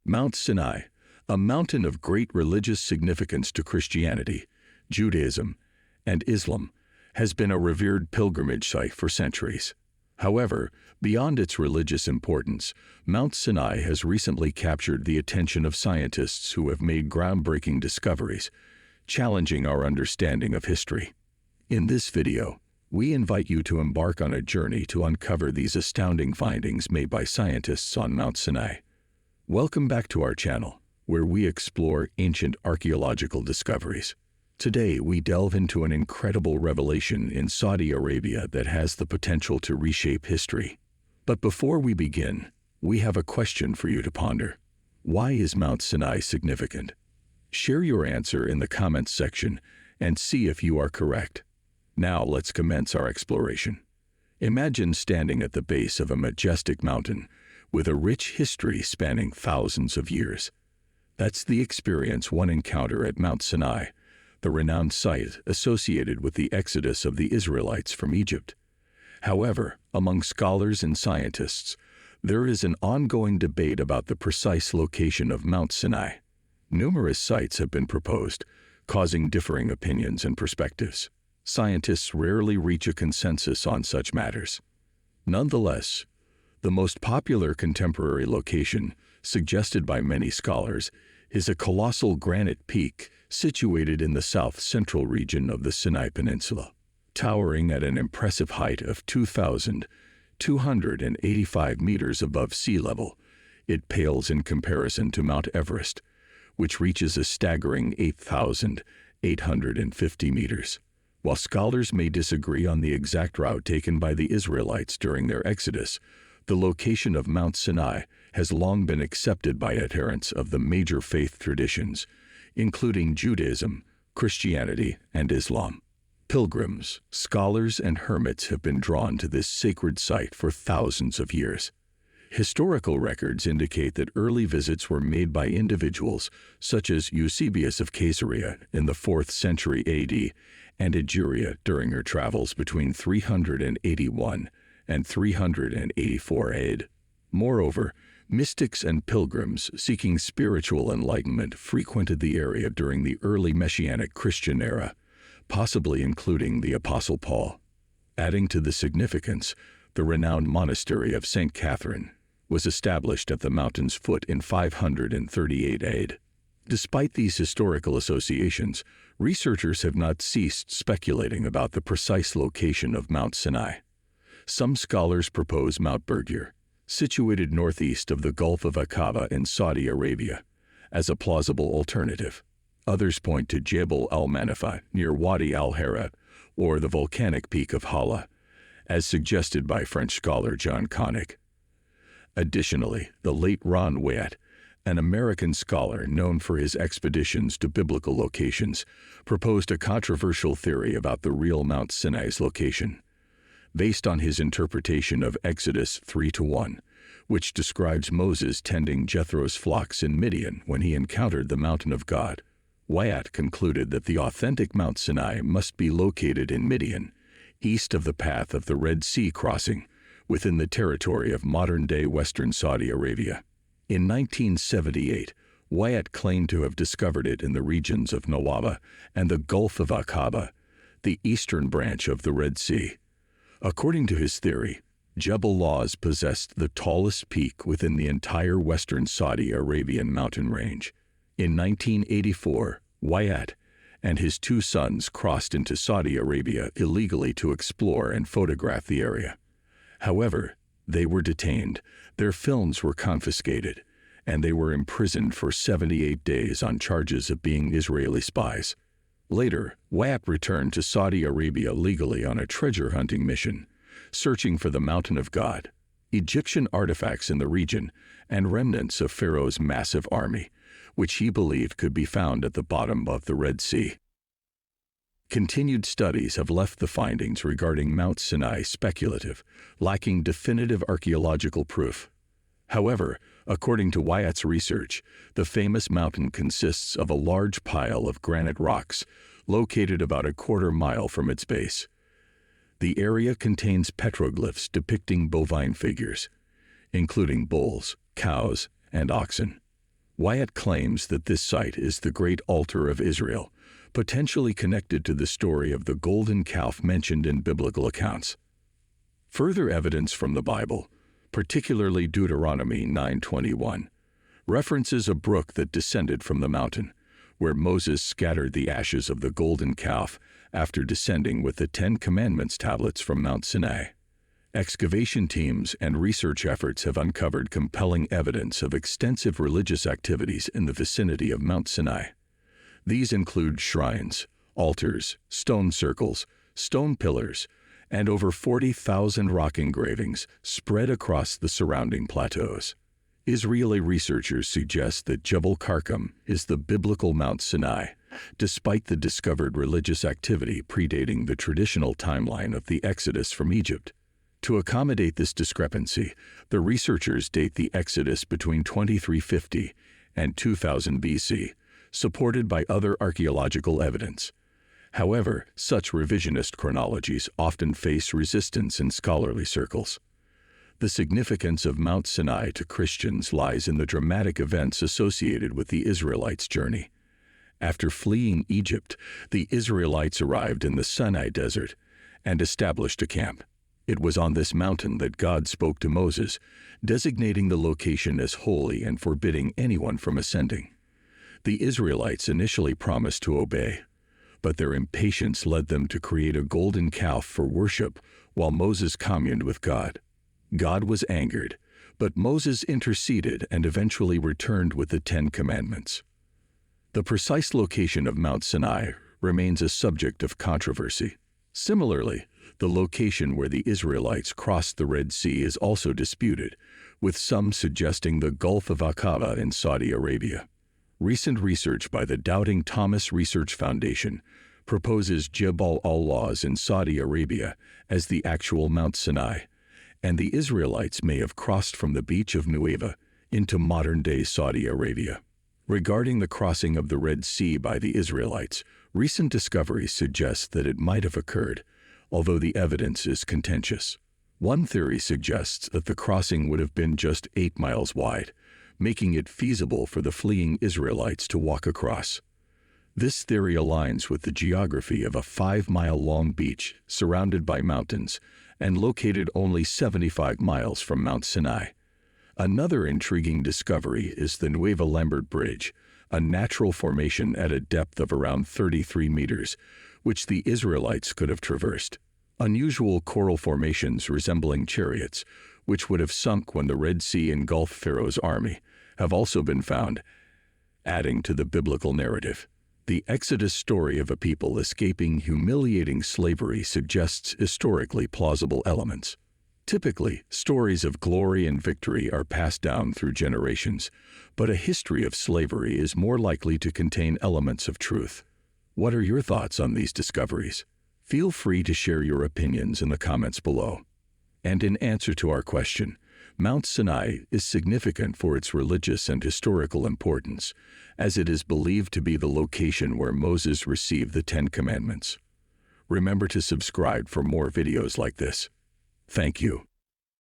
Mount Sinai, a mountain of great religious significance to Christianity, Judaism, and Islam, has been a revered pilgrimage site for centuries. However, beyond its religious importance, Mount Sinai has recently captured the attention of scientists who have made groundbreaking discoveries, challenging our understanding of history. In this video, we invite you to embark on a journey to uncover these astounding findings made by scientists on Mount Sinai. Welcome back to our channel, where we explore ancient archaeological discoveries. Today, we delve into an incredible revelation in Saudi Arabia that has the potential to reshape history. But before we begin, we have a question for you to ponder. Why is Mount Sinai significant? Share your answer in the comments section and see if you are correct. Now let's commence our exploration. Imagine standing at the base of a majestic mountain with a rich history spanning thousands of years. That's the experience one encountered at Mount Sinai, the renowned site associated with the exodus of the Israelites from Egypt. However, among scholars and scientists, there is an ongoing debate about the precise location of Mount Sinai. Numerous sites have been proposed, causing differing opinions and perspectives. Scientists rarely reach a consensus on such matters. Nonetheless, the most popular contemporary location, suggested by many scholars, is a colossal granite peak situated in the south-central region of the Sinai Peninsula. Towering at an impressive height of 2,285 meters above sea level, it pales in comparison to Mount Everest, which reaches a staggering 8,850 meters. While scholars may disagree on the exact route taken by the Israelites during their exodus, the location of Mount Sinai has long been accepted by adherents of the major faith traditions, including Judaism, Christianity, and Islam. Pilgrims, scholars, and hermits have been drawn to this sacred site for thousands of years. Historical records indicate that early visits were made by individuals such as Eusebius of Caesarea in the 4th century AD and Egeria during her travels between 381 and 384 AD. Moreover, mystics and pilgrims seeking spiritual enlightenment frequented the area during the early Messianic Christian era, possibly including the Apostle Paul. Adding to the significance, the renowned monastery of St. Catherine was established at the mountain's foot in 538 AD. Despite these historical associations, researchers have not ceased speculating about the precise location of Mount Sinai. Some scholars propose Mount Bergir, situated northeast of the Gulf of Aqaba in Saudi Arabia, as a plausible alternative. Others point to Jebel al-Manifa near Wadi al-Hara, or the volcanic peak of Hala, as suggested by French scholar John Koenig. Additionally, the late Ron Wyatt, an American scholar known for his expeditions to biblical locations, proposed a controversial theory about the real Mount Sinai's location. Based on his interpretation of Exodus 3:1, which describes Moses tending Jethro's flocks in Midian when he encountered the mountain of God, Wyatt concluded that the authentic Mount Sinai must be located in Midian, east of the path of the Red Sea crossing, within the territory of modern-day western Saudi Arabia. In 1978, Wyatt claimed to have discovered it in the regions of Nawaba and the Gulf of Aqaba, the eastern branch of the Red Sea. According to his theory, Jebel Lawz possessed the tallest peak within the entire western Saudi Arabian mountain range. In 1984, Wyatt and his two sons crossed into Saudi Arabia illegally to explore and photograph the area. However, they were detained, their films were confiscated, and they were imprisoned for 78 days on charges of being Israeli spies. Later, Wyatt returned to Saudi Arabia legally on a treasure-hunting mission, searching for the Mountain of God, Egyptian artifacts in the region, and remnants of Pharaoh's massive army, which he believed could be found at the bottom of the Red Sea. Continued studies have left the findings regarding Mount Sinai speculative, lacking definitive archaeological proof. However, according to Wyatt's research, the famous mountain consists of a large pile of granite rocks located about a quarter mile from its base. The area contains petroglyphs depicting bovine figures, including bulls, cows, and oxen. Wyatt claims that this site is the Great Altar of Israel, potentially connected to the story of the golden calf mentioned in biblical accounts. Further evidence from the Bible, particularly Deuteronomy 9:21, references a brook that descended from the mountain, where Moses scattered the ashes of the golden calf after descending with the 10 Commandments tablets from Mount Sinai. Excavation teams and research efforts have uncovered compelling evidence of extensive religious activities in the vicinity of Mount Sinai. These include shrines, altars, stone circles, stone pillars, and over 40,000 rock engravings spread across the surrounding plateaus. Israeli researchers suggest that Jebel Karkam is the biblical Mount Sinai, despite the discovered religious activity predating the traditional timeline of the Exodus from Egypt. To accommodate this discrepancy, the researchers date the Exodus between 2350 and 2000 BC, supported by other archaeological evidence. However, such revisionist chronologies often face resistance in scholarly circles. The significance of Mount Sinai to Christians lies in the dramatic events associated with the Israelites' journey. After fleeing Egypt, the Israelites arrived in the Sinai desert and established a camp. It was on this mountain that God spoke to Moses, designating the location as holy and forbidding anyone from ascending. The Israelites initially promised to obey, but their impatience led them to create a golden calf for worship while Moses communed with God. God was angered, but Moses interceded and eventually returned with the 10 Commandments. The precise location of Mount Sinai remains a subject of controversy. Similarly, the location where the Israelites crossed the Red Sea is also disputed, with some suggesting the Gulf of Aqaba in Saudi Arabia. Recent research by the Doubting Thomas Research Foundation proposes Jebel al-Lawz in Saudi Arabia as the actual Mount Sinai, and the Israelites may have crossed from the beach of Nueva into modern-day Saudi Arabia. Regarding the crossing of the Red Sea by the Israelites, recent discoveries suggest that it might have occurred, although the evidence is contentious. One theory suggests that the crossing would have been just 8 miles wide, making it feasible for the fleeing Israelites to walk across. This theory aligns with the geography of a 5-mile-long beach surrounded by mountains and located only 75 miles from Mount Sinai. Another intriguing discovery is the Nueva Lambert Bridge, a natural formation at a depth of around 33 meters, which the Israelites could have traversed. Unusual coral formations resembling chariots, which would have sunk when the Red Sea engulfed Pharaoh's army, have also been found, adding to the biblical narrative. The Exodus story of a people escaping humiliating slavery suggests historically plausible elements. Typically, stories of glory and victory are passed down through generations, but a history of slavery is more likely to contain elements of truth. What are your thoughts on these discoveries? Feel free to share your opinions in the comments below. And in answer to our question, Mount Sinai is significant for its religious and historical importance, as it is believed to be the location where Moses received the 10 Commandments. Remember to subscribe for more videos like this. Thank you.